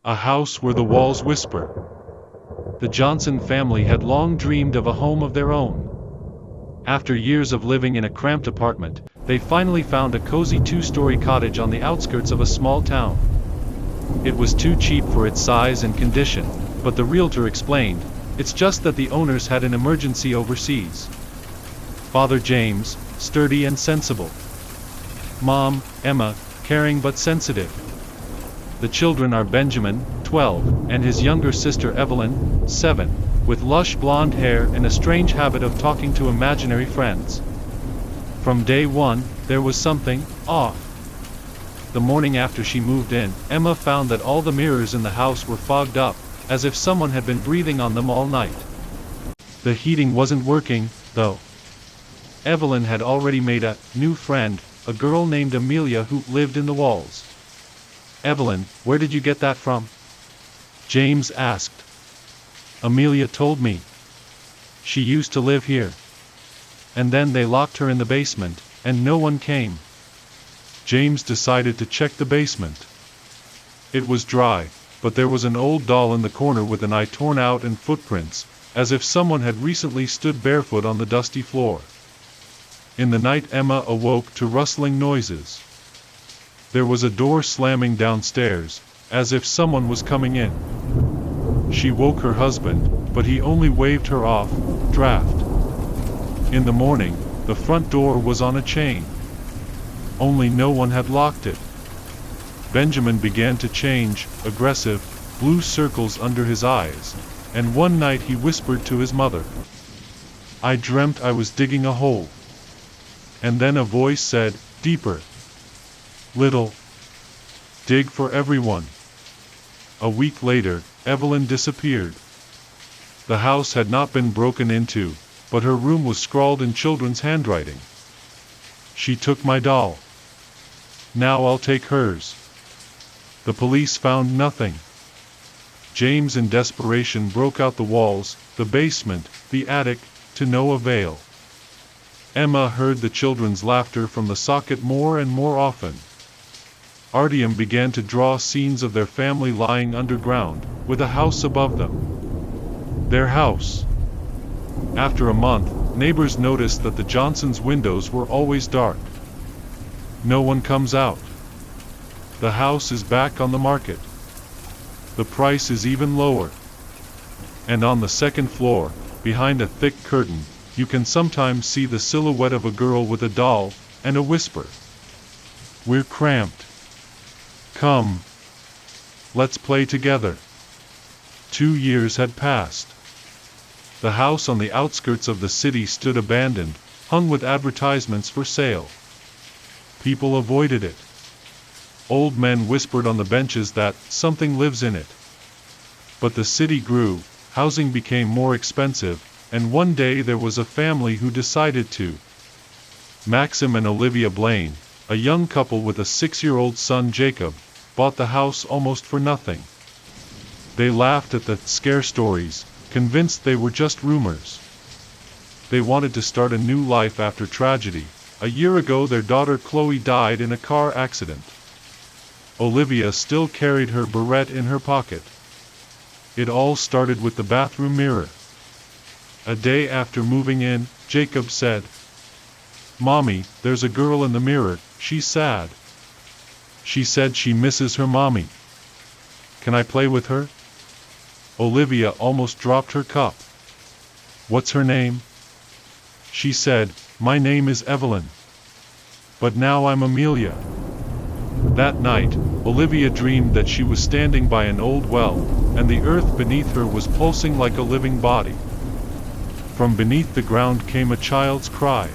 A house where the walls whisper. The Johnson family had long dreamed of a home of their own. After years of living in a cramped apartment, they finally found a cozy two-story cottage on the outskirts of a small town. It was too cheap for its size and condition, but the realtor explained, it's just that the owners had an emergency overseas. Father James, sturdy and sensible. Mom, Emma, caring but sensitive. The children are Benjamin, 12, and his younger sister Evelyn, 7, with lush blonde hair and a strange habit of talking to imaginary friends. From day one, there was something off. The morning after she moved in, Emma found that all the mirrors in the house were fogged up, as if someone had been breathing on them all night. The heating wasn't working, though. Evelyn had already made a new friend, a girl named Amelia who lived in the walls. Evelyn, where did you get that from? James asked. Amelia told me. She used to live here. And then they locked her in the basement, and no one came. James decided to check the basement. It was dry, but there was an old doll in the corner with an eye torn out and footprints, as if someone had recently stood barefoot on the dusty floor. In the night Emma awoke to rustling noises. There was a door slamming downstairs, as if someone was coming in. She woke her husband, but he only waved her off, draft. In the morning, the front door was on a chain. Only no one had locked it. Benjamin began to change, aggressive, blue circles under his eyes, and one night he whispered to his mother, "I dreamt I was digging a hole." And then a voice said, deeper, "Little. Dig for everyone." A week later, Evelyn disappeared. The house had not been broken into, but her room was scrawled in children's handwriting. "She took my doll. Now I'll take hers." The police found nothing. James in desperation broke out the walls, the basement, the attic, to no avail. Emma heard the children's laughter from the socket more and more often. Artyom began to draw scenes of their family lying underground, with a house above them. Their house. After a month, neighbors noticed that the Johnsons' windows were always dark. No one comes out. The house is back on the market. The price is even lower. And on the second floor, behind a thick curtain, you can sometimes see the silhouette of a girl with a doll, and a whisper. "We're cramped. Come. Let's play together." 2 years had passed. The house on the outskirts of the city stood abandoned, hung with advertisements for sale. People avoided it. Old men whispered on the benches that something lives in it. But the city grew, housing became more expensive, and one day there was a family who decided to. Maxim and Olivia Blaine, a young couple with a 6-year-old son Jacob, bought the house almost for nothing. They laughed at the scare stories, convinced they were just rumors. They wanted to start a new life after tragedy. A year ago their daughter Chloe died in a car accident. Olivia still carried her barrette in her pocket. It all started with the bathroom mirror. A day after moving in, Jacob said, "Mommy, there's a girl in the mirror, she's sad. She said she misses her mommy. Can I play with her?" Olivia almost dropped her cup. "What's her name?" She said, "My name is Evelyn. But now I'm Amelia." That night, Olivia dreamed that she was standing by an old well, and the earth beneath her was pulsing like a living body. From beneath the ground came a child's cry.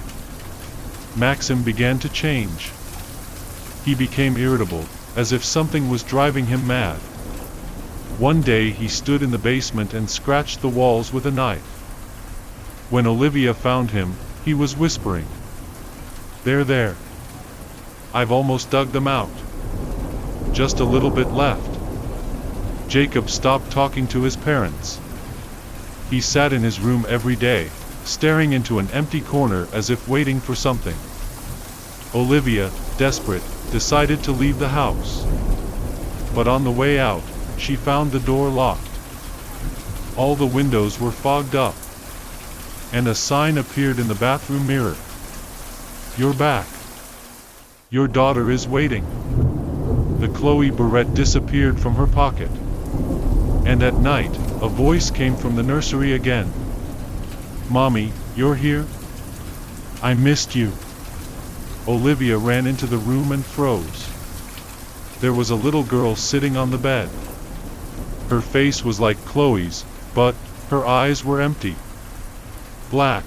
Maxim began to change. He became irritable, as if something was driving him mad. One day he stood in the basement and scratched the walls with a knife. When Olivia found him, he was whispering, "They're there. I've almost dug them out. Just a little bit left." Jacob stopped talking to his parents. He sat in his room every day, staring into an empty corner as if waiting for something. Olivia, desperate, decided to leave the house. But on the way out, she found the door locked. All the windows were fogged up. And a sign appeared in the bathroom mirror. "You're back. Your daughter is waiting." The Chloe barrette disappeared from her pocket. And at night, a voice came from the nursery again. "Mommy, you're here? I missed you." Olivia ran into the room and froze. There was a little girl sitting on the bed. Her face was like Chloe's, but her eyes were empty. Black.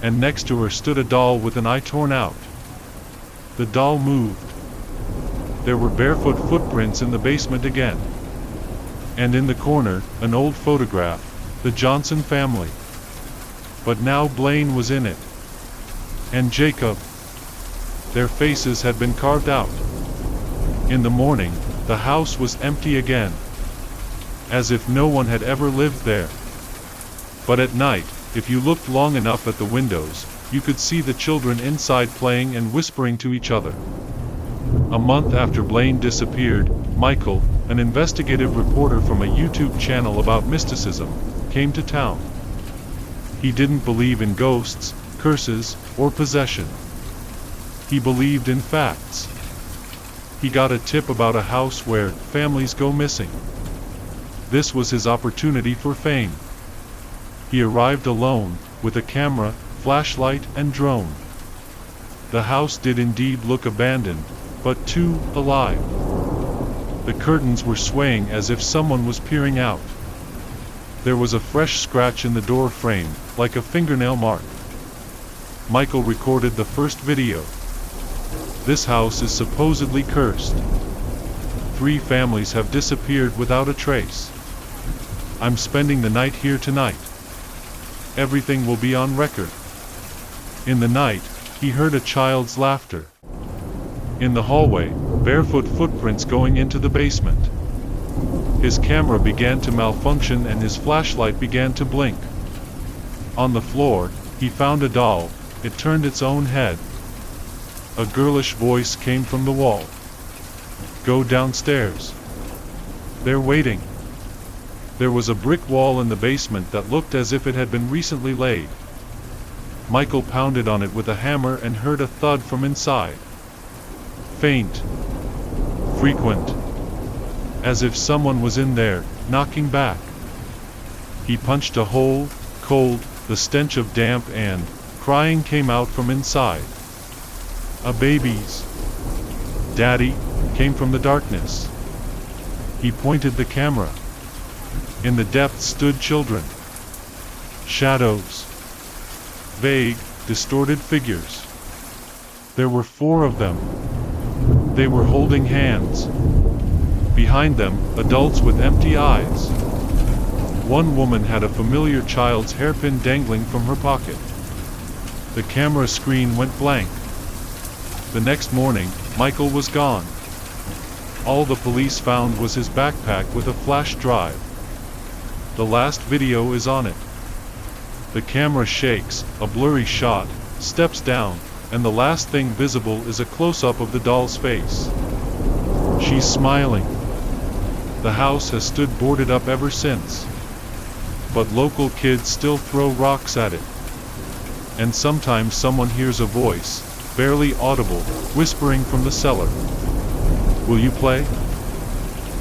And next to her stood a doll with an eye torn out. The doll moved. There were barefoot footprints in the basement again. And in the corner, an old photograph, the Johnson family. But now Blaine was in it. And Jacob. Their faces had been carved out. In the morning, the house was empty again. As if no one had ever lived there. But at night, if you looked long enough at the windows, you could see the children inside playing and whispering to each other. A month after Blaine disappeared, Michael, an investigative reporter from a YouTube channel about mysticism, came to town. He didn't believe in ghosts, curses, or possession. He believed in facts. He got a tip about a house where families go missing. This was his opportunity for fame. He arrived alone, with a camera, flashlight, and drone. The house did indeed look abandoned, but too alive. The curtains were swaying as if someone was peering out. There was a fresh scratch in the door frame, like a fingernail mark. Michael recorded the first video. This house is supposedly cursed. 3 families have disappeared without a trace. I'm spending the night here tonight. Everything will be on record. In the night, he heard a child's laughter. In the hallway, barefoot footprints going into the basement. His camera began to malfunction and his flashlight began to blink. On the floor, he found a doll. It turned its own head. A girlish voice came from the wall. "Go downstairs. They're waiting." There was a brick wall in the basement that looked as if it had been recently laid. Michael pounded on it with a hammer and heard a thud from inside. Faint. Frequent. As if someone was in there, knocking back. He punched a hole, cold, the stench of damp and crying came out from inside. A baby's "Daddy" came from the darkness. He pointed the camera. In the depths stood children. Shadows. Vague, distorted figures. There were 4 of them. They were holding hands. Behind them, adults with empty eyes. One woman had a familiar child's hairpin dangling from her pocket. The camera screen went blank. The next morning, Michael was gone. All the police found was his backpack with a flash drive. The last video is on it. The camera shakes, a blurry shot, steps down, and the last thing visible is a close-up of the doll's face. She's smiling. The house has stood boarded up ever since. But local kids still throw rocks at it. And sometimes someone hears a voice, barely audible, whispering from the cellar. Will you play?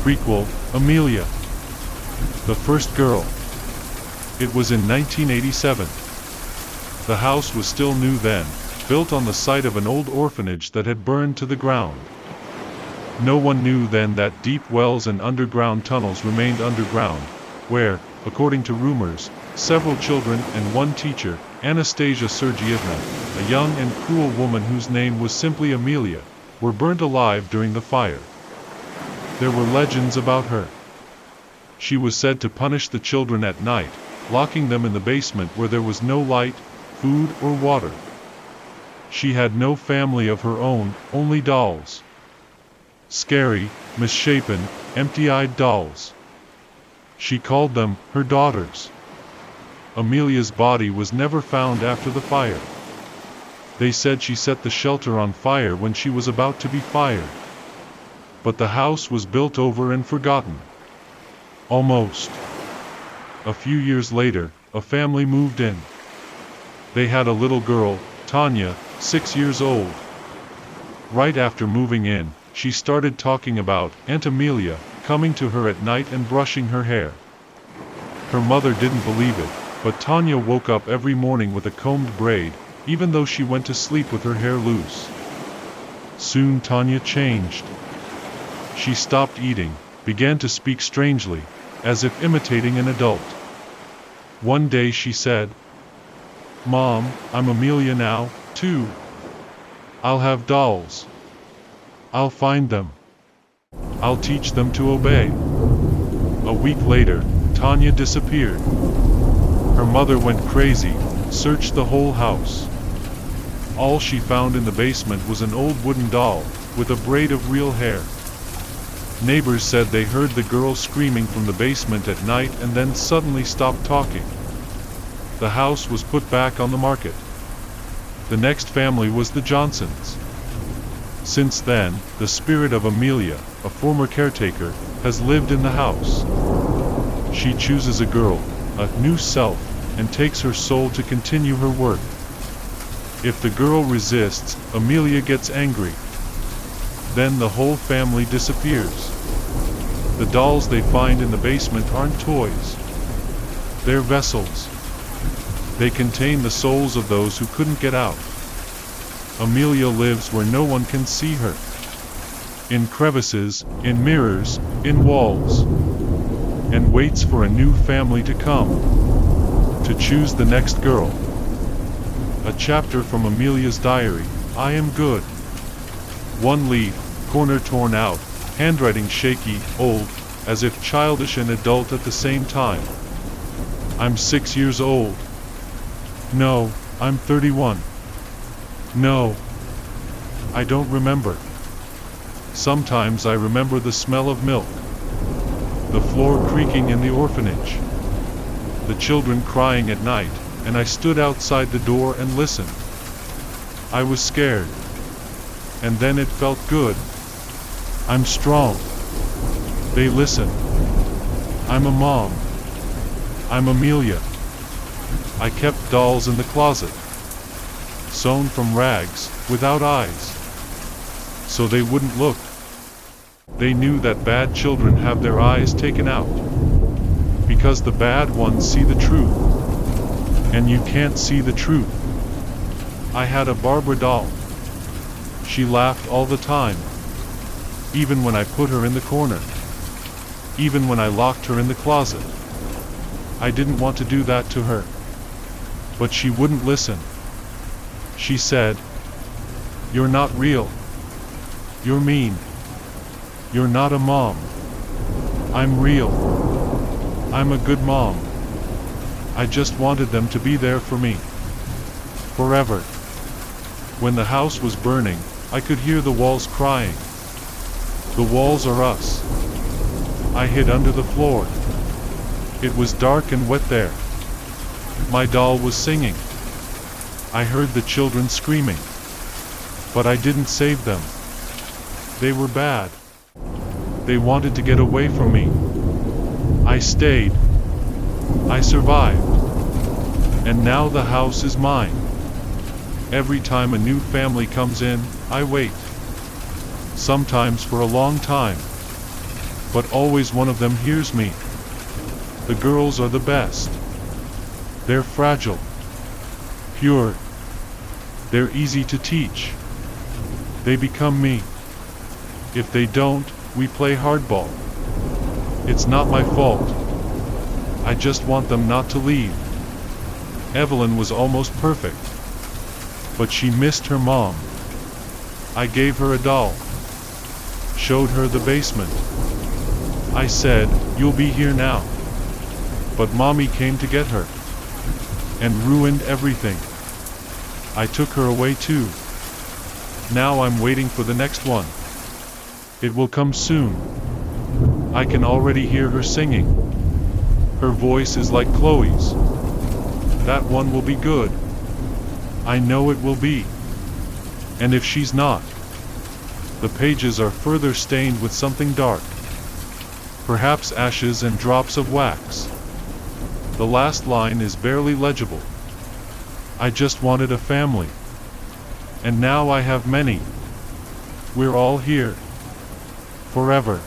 Prequel, Amelia. The first girl. It was in 1987. The house was still new then, built on the site of an old orphanage that had burned to the ground. No one knew then that deep wells and underground tunnels remained underground, where, according to rumors, several children and one teacher, Anastasia Sergeyevna, a young and cruel woman whose name was simply Amelia, were burnt alive during the fire. There were legends about her. She was said to punish the children at night, locking them in the basement where there was no light, food, or water. She had no family of her own, only dolls. Scary, misshapen, empty-eyed dolls. She called them her daughters. Amelia's body was never found after the fire. They said she set the shelter on fire when she was about to be fired. But the house was built over and forgotten. Almost. A few years later, a family moved in. They had a little girl, Tanya, 6 years old. Right after moving in, she started talking about Aunt Amelia coming to her at night and brushing her hair. Her mother didn't believe it, but Tanya woke up every morning with a combed braid, even though she went to sleep with her hair loose. Soon Tanya changed. She stopped eating, began to speak strangely, as if imitating an adult. One day she said, "Mom, I'm Amelia now, too. I'll have dolls. I'll find them. I'll teach them to obey." A week later, Tanya disappeared. Her mother went crazy, searched the whole house. All she found in the basement was an old wooden doll, with a braid of real hair. Neighbors said they heard the girl screaming from the basement at night and then suddenly stopped talking. The house was put back on the market. The next family was the Johnsons. Since then, the spirit of Amelia, a former caretaker, has lived in the house. She chooses a girl, a new self, and takes her soul to continue her work. If the girl resists, Amelia gets angry. Then the whole family disappears. The dolls they find in the basement aren't toys. They're vessels. They contain the souls of those who couldn't get out. Amelia lives where no one can see her. In crevices, in mirrors, in walls. And waits for a new family to come. To choose the next girl. A chapter from Amelia's diary. I am good. One leaf, corner torn out, handwriting shaky, old, as if childish and adult at the same time. I'm 6 years old. No, I'm 31. No. I don't remember. Sometimes I remember the smell of milk. The floor creaking in the orphanage. The children crying at night, and I stood outside the door and listened. I was scared. And then it felt good. I'm strong. They listen. I'm a mom. I'm Amelia. I kept dolls in the closet. Sewn from rags, without eyes. So they wouldn't look. They knew that bad children have their eyes taken out. Because the bad ones see the truth. And you can't see the truth. I had a Barbara doll. She laughed all the time. Even when I put her in the corner. Even when I locked her in the closet. I didn't want to do that to her. But she wouldn't listen. She said, "You're not real. You're mean. You're not a mom. I'm real. I'm a good mom. I just wanted them to be there for me. Forever." When the house was burning, I could hear the walls crying. The walls are us. I hid under the floor. It was dark and wet there. My doll was singing. I heard the children screaming. But I didn't save them. They were bad. They wanted to get away from me. I stayed. I survived. And now the house is mine. Every time a new family comes in, I wait. Sometimes for a long time. But always one of them hears me. The girls are the best. They're fragile. Pure. They're easy to teach. They become me. If they don't, we play hardball. It's not my fault. I just want them not to leave. Evelyn was almost perfect. But she missed her mom. I gave her a doll. Showed her the basement. I said, "You'll be here now." But Mommy came to get her. And ruined everything. I took her away too. Now I'm waiting for the next one. It will come soon. I can already hear her singing. Her voice is like Chloe's. That one will be good. I know it will be. And if she's not, The pages are further stained with something dark. Perhaps ashes and drops of wax. The last line is barely legible. I just wanted a family. And now I have many. We're all here. Forever.